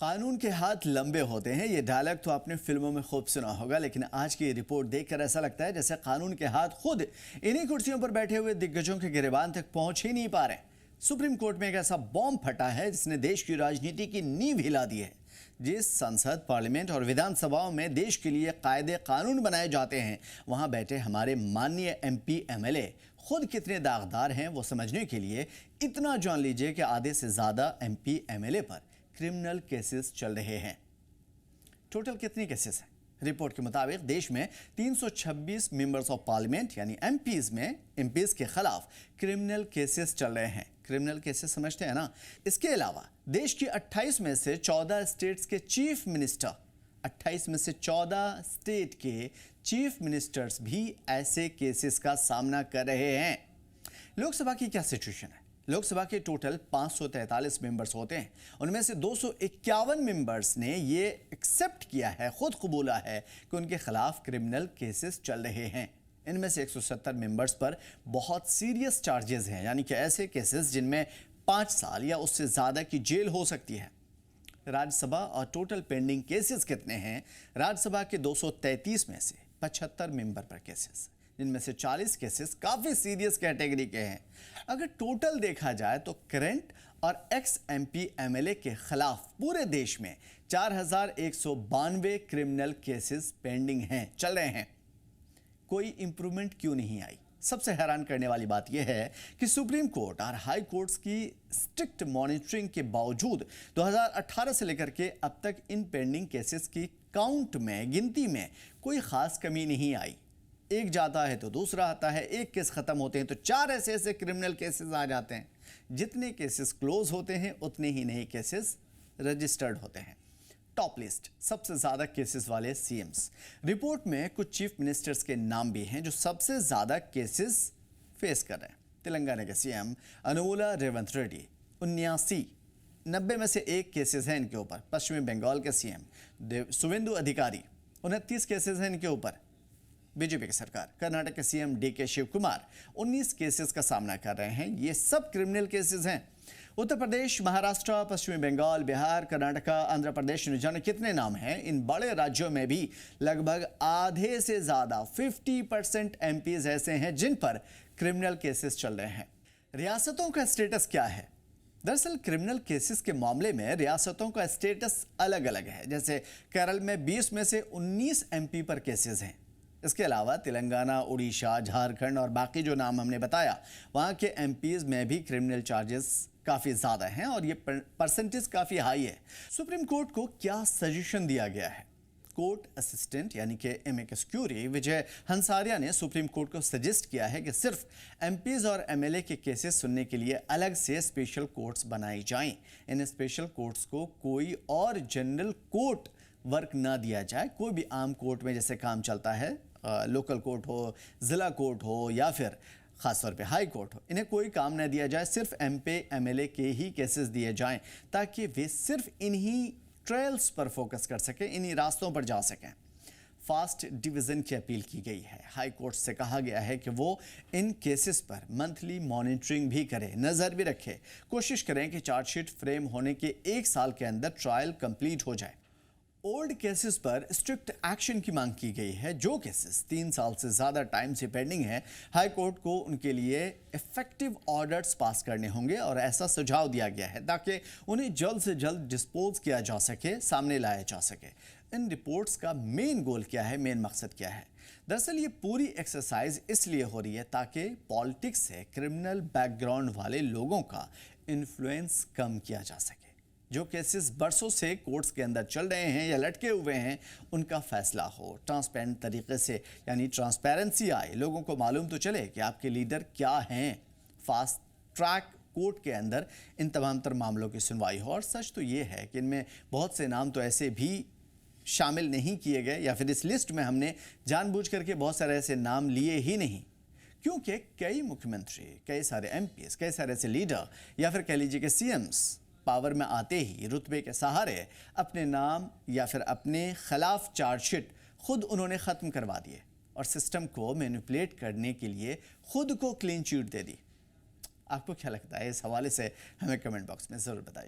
कानून के हाथ लंबे होते हैं, ये डायलॉग तो आपने फिल्मों में खूब सुना होगा, लेकिन आज की रिपोर्ट देखकर ऐसा लगता है जैसे कानून के हाथ खुद इन्हीं कुर्सियों पर बैठे हुए दिग्गजों के गिरेबान तक पहुंच ही नहीं पा रहे। सुप्रीम कोर्ट में एक ऐसा बॉम्ब फटा है जिसने देश की राजनीति की नींव हिला दी है। जिस संसद, पार्लियामेंट और विधानसभाओं में देश के लिए कायदे कानून बनाए जाते हैं, वहां बैठे हमारे माननीय MP MLA खुद कितने दागदार हैं वो समझने के लिए इतना जान लीजिए कि आधे से ज्यादा MP MLA पर क्रिमिनल केसेस चल रहे हैं। टोटल कितने केसेस हैं? रिपोर्ट के मुताबिक देश में 326 मेंबर्स ऑफ पार्लियामेंट यानी MPs के खिलाफ क्रिमिनल केसेस चल रहे हैं। क्रिमिनल केसेस समझते हैं ना। इसके अलावा देश की 28 में से 14 स्टेट्स के चीफ मिनिस्टर 28 में से 14 स्टेट के चीफ मिनिस्टर्स भी ऐसे केसेस का सामना कर रहे हैं। लोकसभा की क्या सिचुएशन है? लोकसभा के टोटल 543 मेंबर्स होते हैं। उनमें से 251 मेंबर्स ने ये एक्सेप्ट किया है, खुद कबूला है कि उनके खिलाफ क्रिमिनल केसेस चल रहे हैं। इनमें से 170 मेंबर्स पर बहुत सीरियस चार्जेस हैं, यानी कि ऐसे केसेस जिनमें 5 साल या उससे ज़्यादा की जेल हो सकती है। राज्यसभा और टोटल पेंडिंग केसेस कितने हैं? राज्यसभा के 233 में से 75 मेंबर पर केसेस, जिनमें से 40 केसेस काफ़ी सीरियस कैटेगरी के हैं। अगर टोटल देखा जाए तो करंट और एक्स MP MLA के खिलाफ पूरे देश में 4192 क्रिमिनल केसेस पेंडिंग हैं, चल रहे हैं। कोई इंप्रूवमेंट क्यों नहीं आई? सबसे हैरान करने वाली बात यह है कि सुप्रीम कोर्ट और हाई कोर्ट्स की स्ट्रिक्ट मॉनिटरिंग के बावजूद 2018 से लेकर के अब तक इन पेंडिंग केसेस की काउंट में, गिनती में कोई खास कमी नहीं आई। एक जाता है तो दूसरा आता है, एक केस खत्म होते हैं तो 4 ऐसे क्रिमिनल केसेस आ जाते हैं। जितने केसेस क्लोज होते हैं उतने ही नए केसेस रजिस्टर्ड होते हैं। टॉप लिस्ट सबसे ज्यादा केसेस वाले CMs। रिपोर्ट में कुछ चीफ मिनिस्टर्स के नाम भी हैं जो सबसे ज्यादा केसेस फेस कर रहे हैं। तेलंगाना के CM अनुमुला रेवंत रेड्डी 79, 90 में से 1 केसेस हैं इनके ऊपर। पश्चिमी बंगाल के CM सुवेंदु अधिकारी 29 केसेस हैं इनके ऊपर, BJP की सरकार। कर्नाटक के CM DK Shiva Kumar 19 cases का सामना कर रहे हैं। ये सब क्रिमिनल केसेस हैं। उत्तर प्रदेश, महाराष्ट्र, पश्चिमी बंगाल, बिहार, कर्नाटका, आंध्र प्रदेश, न जाने कितने नाम हैं। इन बड़े राज्यों में भी लगभग आधे से ज्यादा 50% MPs ऐसे हैं जिन पर क्रिमिनल केसेस चल रहे हैं। रियासतों का स्टेटस क्या है? दरअसल क्रिमिनल केसेस के मामले में रियासतों का स्टेटस अलग अलग है। जैसे केरल में 20 में से 19 MP पर केसेस हैं। इसके अलावा तेलंगाना, उड़ीसा, झारखंड और बाकी जो नाम हमने बताया, वहाँ के MPs में भी क्रिमिनल चार्जेस काफ़ी ज़्यादा हैं और ये परसेंटेज काफ़ी हाई है। सुप्रीम कोर्ट को क्या सजेशन दिया गया है? कोर्ट असिस्टेंट यानी कि MAS क्यूरी विजय हंसारिया ने सुप्रीम कोर्ट को सजेस्ट किया है कि सिर्फ MPs और MLA के केसेस सुनने के लिए अलग से स्पेशल कोर्ट्स बनाई जाएं। इन स्पेशल कोर्ट्स को कोई और जनरल कोर्ट वर्क ना दिया जाए। कोई भी आम कोर्ट में जैसे काम चलता है, लोकल कोर्ट हो, ज़िला कोर्ट हो या फिर ख़ासतौर पे हाई कोर्ट हो, इन्हें कोई काम न दिया जाए। सिर्फ MP MLA के ही केसेस दिए जाएं ताकि वे सिर्फ इन्हीं ट्रायल्स पर फोकस कर सकें, इन्हीं रास्तों पर जा सकें। फास्ट डिवीज़न की अपील की गई है। हाई कोर्ट से कहा गया है कि वो इन केसेस पर मंथली मॉनिटरिंग भी करे, नज़र भी रखे, कोशिश करें कि चार्जशीट फ्रेम होने के 1 साल के अंदर ट्रायल कंप्लीट हो जाए। ओल्ड केसेस पर स्ट्रिक्ट एक्शन की मांग की गई है। जो केसेस 3 साल से ज़्यादा टाइम से पेंडिंग है, हाई कोर्ट को उनके लिए इफेक्टिव ऑर्डर्स पास करने होंगे और ऐसा सुझाव दिया गया है ताकि उन्हें जल्द से जल्द डिस्पोज किया जा सके, सामने लाया जा सके। इन रिपोर्ट्स का मेन गोल क्या है, मेन मकसद क्या है? दरअसल ये पूरी एक्सरसाइज इसलिए हो रही है ताकि पॉलिटिक्स से क्रिमिनल बैकग्राउंड वाले लोगों का इन्फ्लुएंस कम किया जा सके। जो केसेस बरसों से कोर्ट्स के अंदर चल रहे हैं या लटके हुए हैं, उनका फैसला हो ट्रांसपेरेंट तरीके से, यानी ट्रांसपेरेंसी आए, लोगों को मालूम तो चले कि आपके लीडर क्या हैं। फास्ट ट्रैक कोर्ट के अंदर इन तमाम तर मामलों की सुनवाई हो। और सच तो ये है कि इनमें बहुत से नाम तो ऐसे भी शामिल नहीं किए गए, या फिर इस लिस्ट में हमने जानबूझ करके बहुत सारे ऐसे नाम लिए ही नहीं, क्योंकि कई मुख्यमंत्री, कई सारे MPs, कई सारे ऐसे लीडर या फिर कह लीजिए कि CMs पावर में आते ही रुतबे के सहारे अपने नाम या फिर अपने खिलाफ चार्जशीट खुद उन्होंने ख़त्म करवा दिए और सिस्टम को मैनिपुलेट करने के लिए खुद को क्लीन चिट दे दी। आपको क्या लगता है? इस हवाले से हमें कमेंट बॉक्स में ज़रूर बताइए।